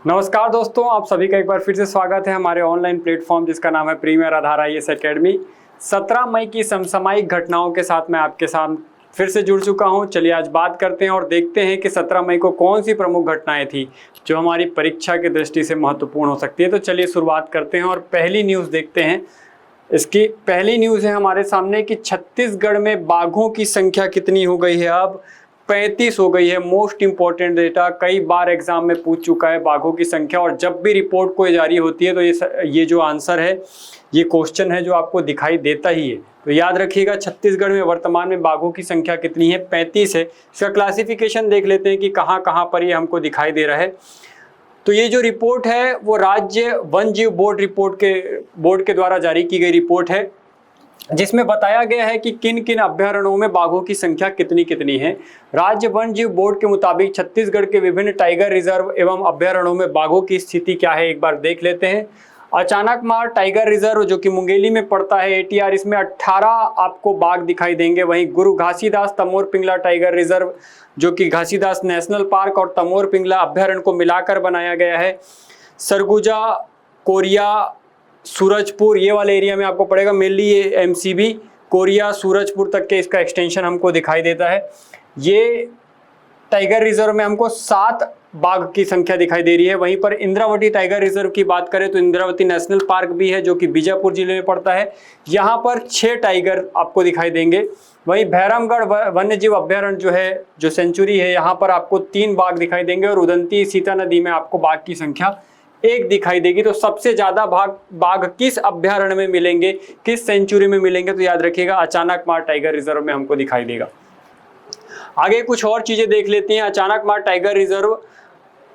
नमस्कार दोस्तों, आप सभी का एक बार फिर से स्वागत है हमारे ऑनलाइन प्लेटफॉर्म जिसका नाम है प्रीमियर आधार IAS एकेडमी। 17 मई की समसामयिक घटनाओं के साथ मैं आपके साथ फिर से जुड़ चुका हूं। चलिए आज बात करते हैं और देखते हैं कि 17 मई को कौन सी प्रमुख घटनाएं थी जो हमारी परीक्षा की दृष्टि से महत्वपूर्ण हो सकती है। तो चलिए शुरुआत करते हैं और पहली न्यूज़ देखते हैं। इसकी पहली न्यूज़ है हमारे सामने कि छत्तीसगढ़ में बाघों की संख्या कितनी हो गई है। अब 35 हो गई है। मोस्ट इंपॉर्टेंट डेटा, कई बार एग्जाम में पूछ चुका है बाघों की संख्या, और जब भी रिपोर्ट कोई जारी होती है तो ये जो आंसर है, ये क्वेश्चन है जो आपको दिखाई देता ही है। तो याद रखिएगा, छत्तीसगढ़ में वर्तमान में बाघों की संख्या कितनी है? 35 है। इसका क्लासिफिकेशन देख लेते हैं कि कहाँ कहाँ पर ये हमको दिखाई दे रहा है। तो ये जो रिपोर्ट है वो राज्य वन जीव बोर्ड के द्वारा जारी की गई रिपोर्ट है, जिसमें बताया गया है कि किन किन अभ्यारण्यों में बाघों की संख्या कितनी कितनी है। राज्य वन जीव बोर्ड के मुताबिक छत्तीसगढ़ के विभिन्न टाइगर रिजर्व एवं अभ्यारण्यों में बाघों की स्थिति क्या है, एक बार देख लेते हैं। अचानकमार टाइगर रिजर्व जो कि मुंगेली में पड़ता है ATR, इसमें 18 आपको बाघ दिखाई देंगे। वहीं गुरु घासीदास तमोर पिंगला टाइगर रिजर्व जो कि घासीदास नेशनल पार्क और तमोर पिंगला अभ्यारण्य को मिलाकर बनाया गया है। सरगुजा, कोरिया, सूरजपुर, ये वाले एरिया में आपको पड़ेगा। मेनली ये MCB कोरिया सूरजपुर तक के इसका एक्सटेंशन हमको दिखाई देता है। ये टाइगर रिजर्व में हमको 7 बाघ की संख्या दिखाई दे रही है। वहीं पर इंद्रावती टाइगर रिजर्व की बात करें तो इंद्रावती नेशनल पार्क भी है जो कि बीजापुर जिले में पड़ता है। यहाँ पर 6 टाइगर आपको दिखाई देंगे। वहीं भैरमगढ़ वन्य जीव अभ्यारण्य जो सेंचुरी है, यहाँ पर आपको 3 बाघ दिखाई देंगे और उदंती सीता नदी में आपको बाघ की संख्या 1 दिखाई देगी। तो सबसे ज्यादा बाघ किस अभ्यारण्य में मिलेंगे, किस सेंचुरी में मिलेंगे? तो याद रखिएगा, अचानकमार टाइगर रिजर्व में हमको दिखाई देगा। आगे कुछ और चीजें देख लेते हैं। अचानकमार टाइगर रिजर्व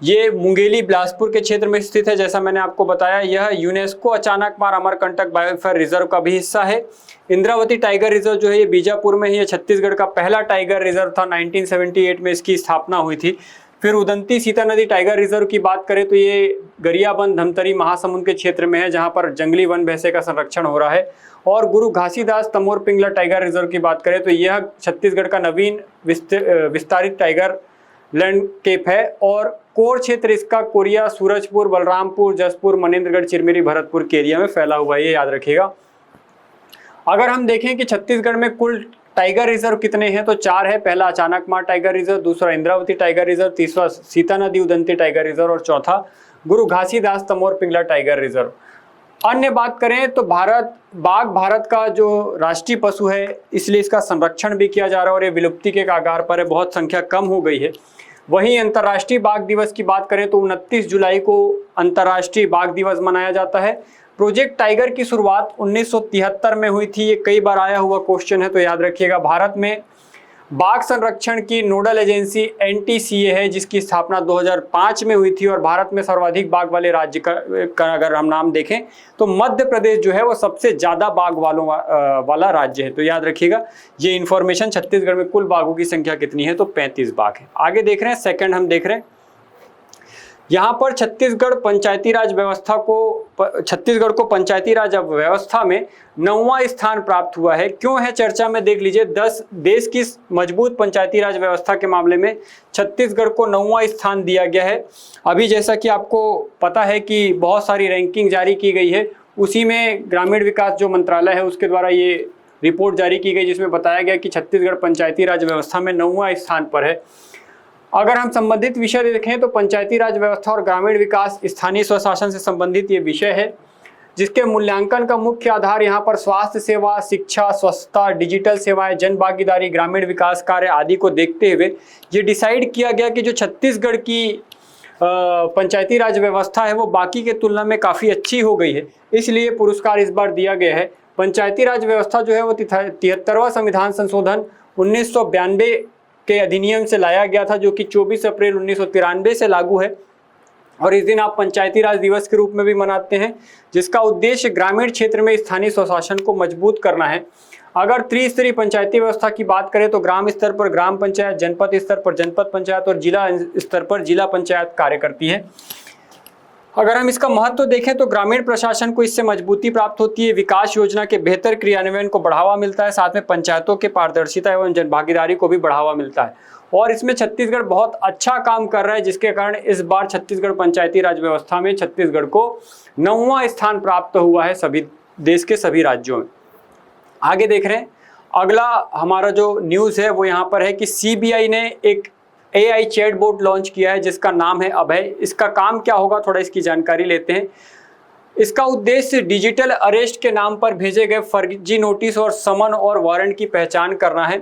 ये मुंगेली बिलासपुर के क्षेत्र में स्थित है। जैसा मैंने आपको बताया, यह UNESCO Achanakmar Amarkantak biosphere reserve का भी हिस्सा है। इंद्रावती टाइगर रिजर्व जो है ये बीजापुर में ही है। छत्तीसगढ़ का पहला टाइगर रिजर्व था। 1978 में इसकी स्थापना हुई थी। फिर उदंती सीता नदी टाइगर रिजर्व की बात करें तो ये गरियाबंद धमतरी महासमुंद के क्षेत्र में है, जहां पर जंगली वन भैंसे का संरक्षण हो रहा है। और गुरु घासीदास तमोर पिंगला टाइगर रिजर्व की बात करें तो यह छत्तीसगढ़ का नवीन विस्तारित टाइगर लैंडस्केप है। और कोर क्षेत्र इसका कोरिया, सूरजपुर, बलरामपुर, जसपुर, मनेन्द्रगढ़, चिरमिरी, भरतपुर के एरिया में फैला हुआ है, ये याद रखिएगा। अगर हम देखें कि छत्तीसगढ़ में कुल टाइगर रिजर्व कितने हैं तो 4 है। पहला अचानकमार टाइगर रिजर्व, दूसरा इंद्रावती टाइगर रिजर्व, तीसरा सीता नदी उदंती टाइगर रिजर्व और चौथा गुरु घासीदास तमोर पिंगला टाइगर रिजर्व। अन्य बात करें तो बाघ भारत का जो राष्ट्रीय पशु है, इसलिए इसका संरक्षण भी किया जा रहा है और ये विलुप्ति के कगार पर है, बहुत संख्या कम हो गई है। वहीं अंतर्राष्ट्रीय बाघ दिवस की बात करें तो 29 जुलाई को अंतर्राष्ट्रीय बाघ दिवस मनाया जाता है। प्रोजेक्ट टाइगर की शुरुआत 1973 में हुई थी। ये कई बार आया हुआ क्वेश्चन है, तो याद रखिएगा। भारत में बाघ संरक्षण की नोडल एजेंसी NTCA है, जिसकी स्थापना 2005 में हुई थी। और भारत में सर्वाधिक बाघ वाले राज्य का अगर हम नाम देखें तो मध्य प्रदेश जो है वो सबसे ज्यादा बाघ वाला राज्य है। तो याद रखिएगा ये इंफॉर्मेशन। छत्तीसगढ़ में कुल बाघों की संख्या कितनी है तो 35 बाघ है। आगे देख रहे हैं, सेकंड हम देख रहे हैं। यहाँ पर छत्तीसगढ़ को पंचायती राज व्यवस्था में 9वां स्थान प्राप्त हुआ है। क्यों है चर्चा में, देख लीजिए। देश की मजबूत पंचायती राज व्यवस्था के मामले में छत्तीसगढ़ को 9वां स्थान दिया गया है। अभी जैसा कि आपको पता है कि बहुत सारी रैंकिंग जारी की गई है, उसी में ग्रामीण विकास जो मंत्रालय है उसके द्वारा ये रिपोर्ट जारी की गई, जिसमें बताया गया कि छत्तीसगढ़ पंचायती राज व्यवस्था में 9वां स्थान पर है। अगर हम संबंधित विषय देखें तो पंचायती राज व्यवस्था और ग्रामीण विकास स्थानीय स्वशासन से संबंधित ये विषय है, जिसके मूल्यांकन का मुख्य आधार यहाँ पर स्वास्थ्य सेवा, शिक्षा, स्वच्छता, डिजिटल सेवाएं, जन भागीदारी, ग्रामीण विकास कार्य आदि को देखते हुए ये डिसाइड किया गया कि जो छत्तीसगढ़ की पंचायती राज व्यवस्था है वो बाकी के तुलना में काफ़ी अच्छी हो गई है, इसलिए पुरस्कार इस बार दिया गया है। पंचायती राज व्यवस्था जो है वो 73वां संविधान संशोधन 1992 के अधिनियम से लाया गया था, जो कि 24 अप्रैल 1993 से लागू है। और इस दिन आप पंचायती राज दिवस के रूप में भी मनाते हैं, जिसका उद्देश्य ग्रामीण क्षेत्र में स्थानीय स्वशासन को मजबूत करना है। अगर त्रिस्तरीय पंचायती व्यवस्था की बात करें तो ग्राम स्तर पर ग्राम पंचायत, जनपद स्तर पर जनपद पंचायत और जिला स्तर पर जिला पंचायत कार्य करती है। अगर हम इसका महत्व देखें तो ग्रामीण प्रशासन को इससे मजबूती प्राप्त होती है, विकास योजना के बेहतर क्रियान्वयन को बढ़ावा मिलता है, साथ में पंचायतों के पारदर्शिता एवं जनभागीदारी को भी बढ़ावा मिलता है। और इसमें छत्तीसगढ़ बहुत अच्छा काम कर रहा है, जिसके कारण इस बार छत्तीसगढ़ पंचायती राज व्यवस्था में छत्तीसगढ़ को 9वां स्थान प्राप्त हुआ है सभी देश के सभी राज्यों में। आगे देख रहे हैं, अगला हमारा जो न्यूज़ है वो यहाँ पर है कि सीबीआई ने एक AI चैटबॉट लॉन्च किया है जिसका नाम है अभय। इसका काम क्या होगा, थोड़ा इसकी जानकारी लेते हैं। इसका उद्देश्य डिजिटल अरेस्ट के नाम पर भेजे गए फर्जी नोटिस और समन और वारंट की पहचान करना है।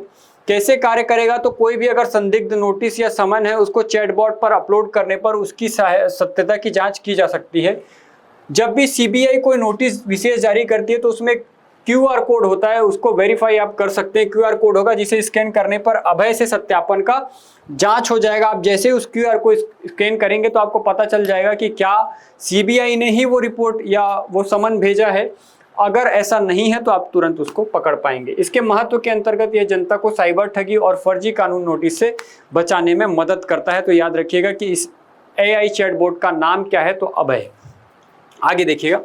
कैसे कार्य करेगा, तो कोई भी अगर संदिग्ध नोटिस या समन है उसको चैटबॉट पर अपलोड करने पर उसकी सत्यता की जांच की जा सकती है। जब भी सीबीआई कोई नोटिस विशेष जारी करती है तो उसमें QR कोड होता है, उसको वेरीफाई आप कर सकते हैं। QR कोड होगा जिसे स्कैन करने पर अभय से सत्यापन का जांच हो जाएगा। आप जैसे ही उस QR को स्कैन करेंगे तो आपको पता चल जाएगा कि क्या सीबीआई ने ही वो रिपोर्ट या वो समन भेजा है। अगर ऐसा नहीं है तो आप तुरंत उसको पकड़ पाएंगे। इसके महत्व के अंतर्गत यह जनता को साइबर ठगी और फर्जी कानून नोटिस से बचाने में मदद करता है। तो याद रखिएगा कि इस AI चैटबॉट का नाम क्या है, तो अभय। आगे देखिएगा,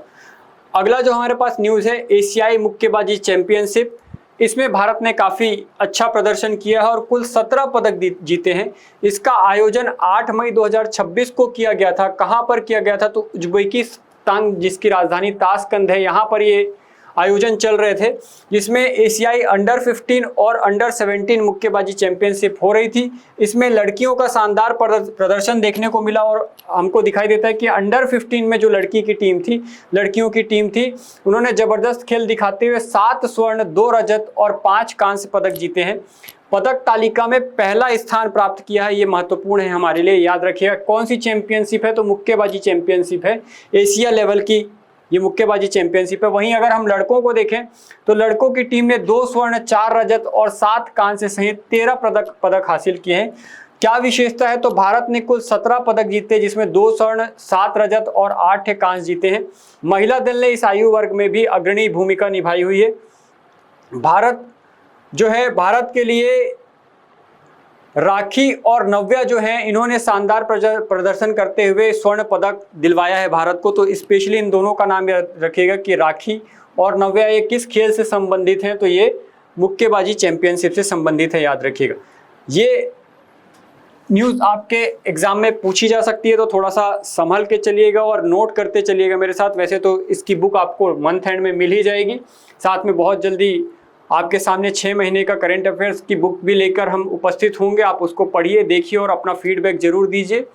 अगला जो हमारे पास न्यूज़ है एशियाई मुक्केबाजी चैंपियनशिप। इसमें भारत ने काफ़ी अच्छा प्रदर्शन किया है और कुल 17 पदक जीते हैं। इसका आयोजन 8 मई 2026 को किया गया था। कहाँ पर किया गया था, तो उज्बेकिस्तान जिसकी राजधानी ताशकंद है, यहाँ पर ये आयोजन चल रहे थे, जिसमें एशियाई अंडर 15 और अंडर 17 मुक्केबाजी चैंपियनशिप हो रही थी। इसमें लड़कियों का शानदार प्रदर्शन देखने को मिला और हमको दिखाई देता है कि अंडर 15 में जो लड़कियों की टीम थी, उन्होंने जबरदस्त खेल दिखाते हुए 7 स्वर्ण, 2 रजत और 5 कांस्य पदक जीते हैं। पदक तालिका में पहला स्थान प्राप्त किया है। ये महत्वपूर्ण है हमारे लिए, याद रखिएगा। कौन सी चैंपियनशिप है, तो मुक्केबाजी चैंपियनशिप है, एशिया लेवल की ये मुक्केबाजी चैंपियनशिप है। वहीं अगर हम लड़कों को देखें तो लड़कों की टीम ने 2 स्वर्ण, 4 रजत और 7 कांस्य सहित 13 पदक हासिल किए हैं। क्या विशेषता है, तो भारत ने कुल 17 पदक जीते, जिसमें 2 स्वर्ण, 7 रजत और 8 कांस्य जीते हैं। महिला दल ने इस आयु वर्ग में भी अग्रणी भूमिका निभाई हुई है। भारत के लिए राखी और नव्या जो है, इन्होंने शानदार प्रदर्शन करते हुए स्वर्ण पदक दिलवाया है भारत को। तो स्पेशली इन दोनों का नाम याद रखिएगा कि राखी और नव्या ये किस खेल से संबंधित हैं, तो ये मुक्केबाजी चैंपियनशिप से संबंधित है, याद रखिएगा। ये न्यूज़ आपके एग्जाम में पूछी जा सकती है, तो थोड़ा सा संभल के चलिएगा और नोट करते चलिएगा मेरे साथ। वैसे तो इसकी बुक आपको मंथ एंड में मिल ही जाएगी, साथ में बहुत जल्दी आपके सामने 6 महीने का करंट अफेयर्स की बुक भी लेकर हम उपस्थित होंगे। आप उसको पढ़िए, देखिए और अपना फीडबैक जरूर दीजिए।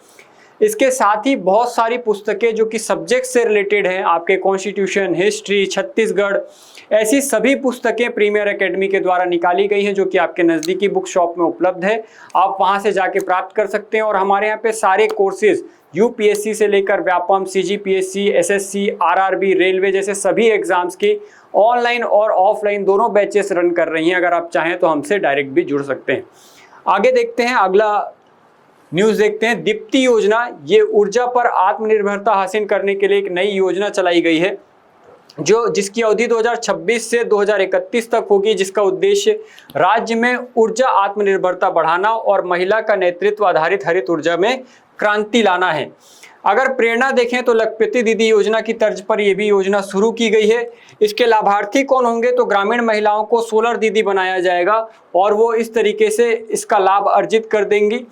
इसके साथ ही बहुत सारी पुस्तकें जो कि सब्जेक्ट से रिलेटेड हैं, आपके कॉन्स्टिट्यूशन, हिस्ट्री, छत्तीसगढ़, ऐसी सभी पुस्तकें प्रीमियर एकेडमी के द्वारा निकाली गई हैं, जो कि आपके नज़दीकी बुक शॉप में उपलब्ध है। आप वहां से जाके प्राप्त कर सकते हैं। और हमारे यहाँ पे सारे कोर्सेज UPSC से लेकर Vyapam, CGPSC, SSC, RRB, railway जैसे सभी एग्जाम्स की ऑनलाइन और ऑफलाइन दोनों बैचेस रन कर रही हैं। अगर आप चाहें तो हमसे डायरेक्ट भी जुड़ सकते हैं। आगे देखते हैं, अगला न्यूज़ देखते हैं। दीप्ति योजना, ये ऊर्जा पर आत्मनिर्भरता हासिल करने के लिए एक नई योजना चलाई गई है, जिसकी अवधि 2026 से 2031 तक होगी, जिसका उद्देश्य राज्य में ऊर्जा आत्मनिर्भरता बढ़ाना और महिला का नेतृत्व आधारित हरित ऊर्जा में क्रांति लाना है। अगर प्रेरणा देखें तो लखपति दीदी योजना की तर्ज पर यह भी योजना शुरू की गई है। इसके लाभार्थी कौन होंगे, तो ग्रामीण महिलाओं को सोलर दीदी बनाया जाएगा और वो इस तरीके से इसका लाभ अर्जित कर देंगी।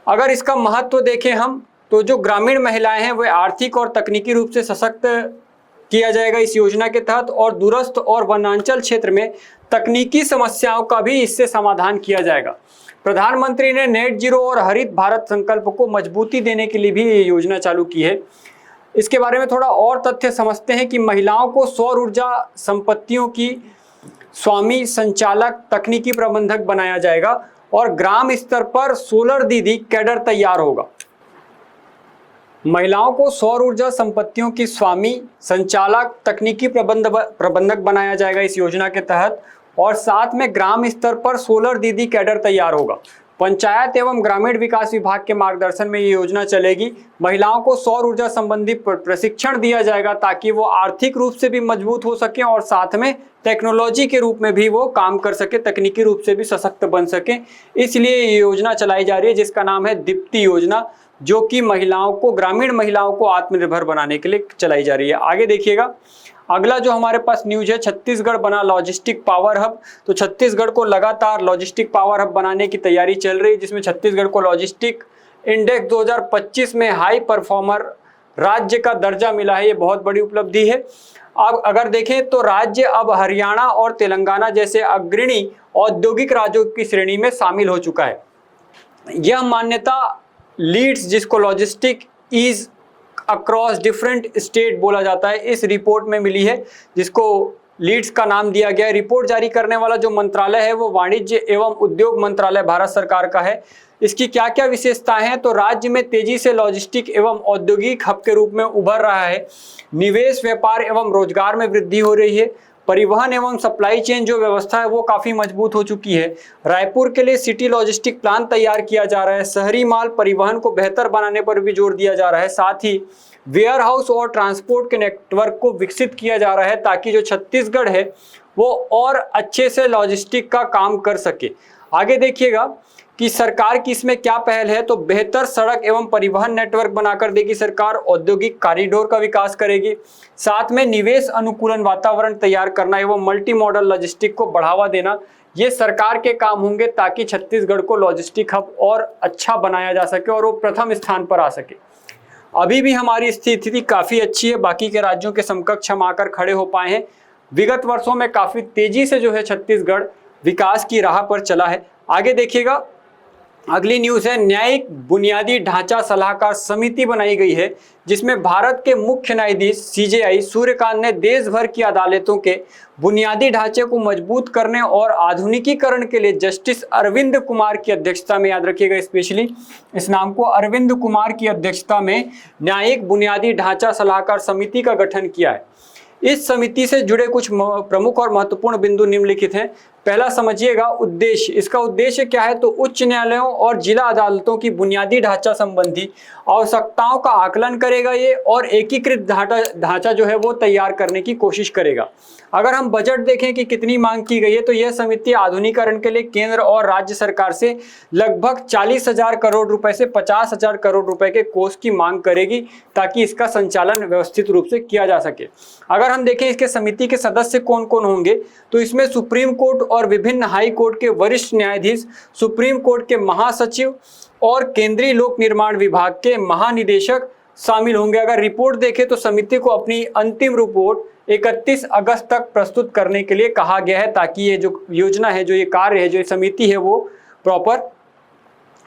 अगर इसका महत्व देखें हम, तो जो ग्रामीण महिलाएं हैं वे आर्थिक और तकनीकी रूप से सशक्त किया जाएगा इस योजना के तहत, और दूरस्थ और वनांचल क्षेत्र में तकनीकी समस्याओं का भी इससे समाधान किया जाएगा। प्रधानमंत्री ने नेट जीरो और हरित भारत संकल्प को मजबूती देने के लिए भी ये योजना चालू की है। इसके बारे में थोड़ा और तथ्य समझते हैं कि महिलाओं को सौर ऊर्जा संपत्तियों की स्वामी, संचालक, तकनीकी प्रबंधक बनाया जाएगा और ग्राम स्तर पर सोलर दीदी कैडर तैयार होगा। महिलाओं को सौर ऊर्जा संपत्तियों की स्वामी, संचालक, तकनीकी प्रबंधक बनाया जाएगा इस योजना के तहत, और साथ में ग्राम स्तर पर सोलर दीदी कैडर तैयार होगा। पंचायत एवं ग्रामीण विकास विभाग के मार्गदर्शन में ये योजना चलेगी। महिलाओं को सौर ऊर्जा संबंधी प्रशिक्षण दिया जाएगा ताकि वो आर्थिक रूप से भी मजबूत हो सके और साथ में टेक्नोलॉजी के रूप में भी वो काम कर सके, तकनीकी रूप से भी सशक्त बन सके। इसलिए ये योजना चलाई जा रही है जिसका नाम है दीप्ति योजना। जो कि महिलाओं को, ग्रामीण महिलाओं को आत्मनिर्भर बनाने के लिए चलाई जा रही है। आगे देखिएगा, अगला जो हमारे पास न्यूज है, छत्तीसगढ़ बना लॉजिस्टिक पावर हब। तो छत्तीसगढ़ को लगातार लॉजिस्टिक पावर हब बनाने की तैयारी चल रही है, जिसमें छत्तीसगढ़ को लॉजिस्टिक इंडेक्स 2025 में हाई परफॉर्मर राज्य का दर्जा मिला है। ये बहुत बड़ी उपलब्धि है। अब अगर देखें तो राज्य अब हरियाणा और तेलंगाना जैसे अग्रणी औद्योगिक राज्यों की श्रेणी में शामिल हो चुका है। यह मान्यता लीड्स, जिसको logistic ease across different state बोला जाता है, इस रिपोर्ट में मिली है, जिसको लीड्स का नाम दिया गया है। रिपोर्ट जारी करने वाला जो मंत्रालय है वो वाणिज्य एवं उद्योग मंत्रालय भारत सरकार का है। इसकी क्या क्या विशेषताएं हैं, तो राज्य में तेजी से लॉजिस्टिक एवं औद्योगिक हब के रूप में उभर रहा है। निवेश, व्यापार एवं रोजगार में वृद्धि हो रही है। परिवहन एवं सप्लाई चेन जो व्यवस्था है वो काफी मजबूत हो चुकी है। रायपुर के लिए सिटी लॉजिस्टिक प्लान तैयार किया जा रहा है। शहरी माल परिवहन को बेहतर बनाने पर भी जोर दिया जा रहा है। साथ ही वेयर हाउस और ट्रांसपोर्ट के नेटवर्क को विकसित किया जा रहा है, ताकि जो छत्तीसगढ़ है वो और अच्छे से लॉजिस्टिक का काम कर सके। आगे देखिएगा कि सरकार की इसमें क्या पहल है, तो बेहतर सड़क एवं परिवहन नेटवर्क बनाकर देगी सरकार। औद्योगिक कॉरिडोर का विकास करेगी। साथ में निवेश अनुकूलन वातावरण तैयार करना एवं मल्टी मॉडल लॉजिस्टिक को बढ़ावा देना, ये सरकार के काम होंगे, ताकि छत्तीसगढ़ को लॉजिस्टिक हब और अच्छा बनाया जा सके और वो प्रथम स्थान पर आ सके। अभी भी हमारी स्थिति काफ़ी अच्छी है, बाकी के राज्यों के समकक्ष हम आकर खड़े हो पाए हैं। विगत वर्षों में काफ़ी तेजी से जो है छत्तीसगढ़ विकास की राह पर चला है। आगे देखिएगा, अगली न्यूज़ है, न्यायिक बुनियादी ढांचा सलाहकार समिति बनाई गई है, जिसमें भारत के मुख्य न्यायाधीश सीजेआई सूर्यकांत ने देश भर की अदालतों के बुनियादी ढांचे को मजबूत करने और आधुनिकीकरण के लिए जस्टिस अरविंद कुमार की अध्यक्षता में, याद रखिएगा स्पेशली इस नाम को, अरविंद कुमार की अध्यक्षता में न्यायिक बुनियादी ढांचा सलाहकार समिति का गठन किया है। इस समिति से जुड़े कुछ प्रमुख और महत्वपूर्ण बिंदु निम्नलिखित हैं। पहला समझिएगा उद्देश्य, इसका उद्देश्य क्या है, तो उच्च न्यायालयों और जिला अदालतों की बुनियादी ढांचा संबंधी आवश्यकताओं का आकलन करेगा ये, और एकीकृत ढांचा जो है वो तैयार करने की कोशिश करेगा। अगर हम बजट देखें कि कितनी मांग की गई है, तो यह समिति आधुनिकीकरण के लिए केंद्र और राज्य सरकार से लगभग 40,000 करोड़ रुपए से 50,000 करोड़ रुपए के कोष की मांग करेगी, ताकि इसका संचालन व्यवस्थित रूप से किया जा सके। अगर हम देखें इसके समिति के सदस्य कौन कौन होंगे, तो इसमें सुप्रीम कोर्ट और विभिन्न हाई कोर्ट के वरिष्ठ न्यायाधीश, सुप्रीम कोर्ट के महासचिव और केंद्रीय लोक निर्माण विभाग के महानिदेशक शामिल होंगे। अगर रिपोर्ट देखें तो समिति को अपनी अंतिम रिपोर्ट 31 अगस्त तक प्रस्तुत करने के लिए कहा गया है, ताकि ये जो योजना है, जो ये कार्य है, जो ये समिति है, वो प्रॉपर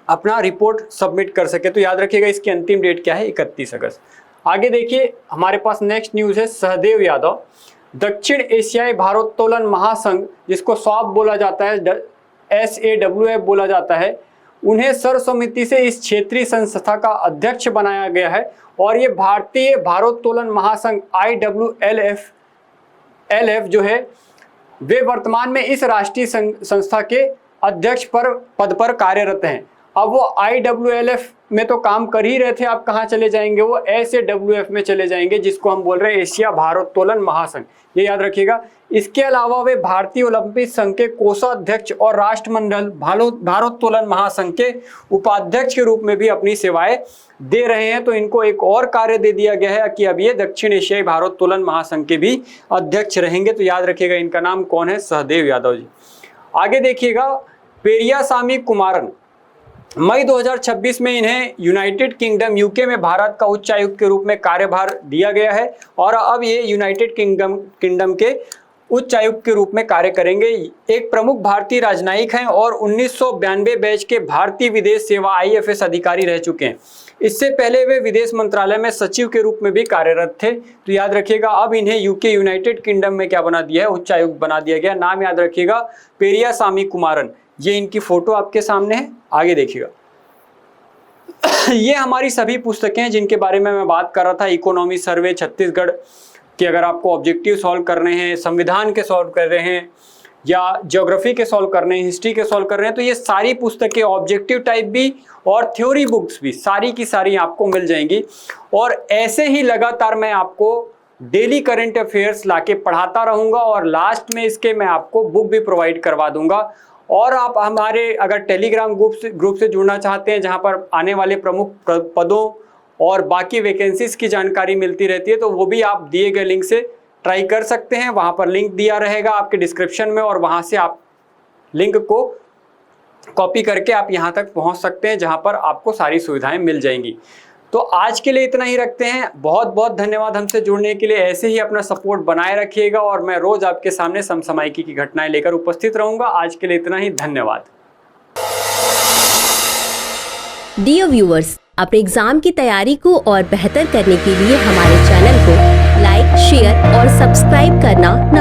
अपना रिपोर्ट सबमिट कर सके। तो याद रखिएगा इसकी अंतिम डेट क्या है, 31 अगस्त। आगे देखिए, हमारे पास नेक्स्ट न्यूज़ है, सहदेव यादव दक्षिण एशियाई भारोत्तोलन महासंघ, जिसको SAWF बोला जाता है, SAWF बोला जाता है, उन्हें सर्वसम्मति से इस क्षेत्रीय संस्था का अध्यक्ष बनाया गया है। और ये भारतीय भारोत्तोलन महासंघ IWLF जो है, वे वर्तमान में इस राष्ट्रीय संस्था के अध्यक्ष पद पर कार्यरत हैं। अब वो IWLF में तो काम कर ही रहे थे, आप कहाँ चले जाएंगे, वो SAWF में चले जाएंगे, जिसको हम बोल रहे हैं एशिया भारोत्तोलन महासंघ, ये याद रखिएगा। इसके अलावा वे भारतीय ओलंपिक संघ के कोषाध्यक्ष और राष्ट्रमंडल भारोत्तोलन महासंघ के उपाध्यक्ष के रूप में भी अपनी सेवाएं दे रहे हैं। तो इनको एक और कार्य दे दिया गया है कि अब ये दक्षिण एशियाई भारोत्तोलन महासंघ के भी अध्यक्ष रहेंगे। तो याद रखिएगा इनका नाम कौन है, सहदेव यादव जी। आगे देखिएगा, पेरियासामी कुमारन, मई 2026 में इन्हें यूनाइटेड किंगडम यूके में भारत का उच्चायुक्त के रूप में कार्यभार दिया गया है, और अब ये यूनाइटेड किंगडम के उच्चायुक्त के रूप में कार्य करेंगे। एक प्रमुख भारतीय राजनयिक हैं और 1992 बैच के भारतीय विदेश सेवा IFS अधिकारी रह चुके हैं। इससे पहले वे विदेश मंत्रालय में सचिव के रूप में भी कार्यरत थे। तो याद रखिएगा, अब इन्हें यूके यूनाइटेड किंगडम में क्या बना दिया है, उच्चायुक्त बना दिया गया। नाम याद रखिएगा, पेरियासामी कुमारन। ये इनकी फोटो आपके सामने है, आगे देखिएगा। ये हमारी सभी पुस्तकें हैं जिनके बारे में मैं बात कर रहा था। इकोनॉमी सर्वे छत्तीसगढ़ कि अगर आपको ऑब्जेक्टिव सॉल्व करने हैं, संविधान के सॉल्व कर रहे हैं, या ज्योग्राफी के सॉल्व करने हैं, हिस्ट्री के सॉल्व कर रहे हैं, तो ये सारी पुस्तकें ऑब्जेक्टिव टाइप भी और थ्योरी बुक्स भी सारी की सारी आपको मिल जाएंगी। और ऐसे ही लगातार मैं आपको डेली करंट अफेयर्स लाके पढ़ाता रहूँगा, और लास्ट में इसके मैं आपको बुक भी प्रोवाइड करवा दूंगा। और आप हमारे अगर टेलीग्राम ग्रुप से जुड़ना चाहते हैं, जहां पर आने वाले प्रमुख पदों और बाकी वैकेंसीज की जानकारी मिलती रहती है, तो वो भी आप दिए गए लिंक से ट्राई कर सकते हैं। वहां पर लिंक दिया रहेगा आपके डिस्क्रिप्शन में, और वहां से आप लिंक को कॉपी करके आप यहां तक पहुंच सकते हैं, जहां पर आपको सारी सुविधाएं मिल जाएंगी। तो आज के लिए इतना ही रखते हैं। बहुत बहुत धन्यवाद हमसे जुड़ने के लिए। ऐसे ही अपना सपोर्ट बनाए रखिएगा, और मैं रोज आपके सामने समसामयिकी की घटनाएं लेकर उपस्थित रहूंगा। आज के लिए इतना ही, धन्यवाद। डियर व्यूअर्स, अपने एग्जाम की तैयारी को और बेहतर करने के लिए हमारे चैनल को लाइक, शेयर और सब्सक्राइब करना न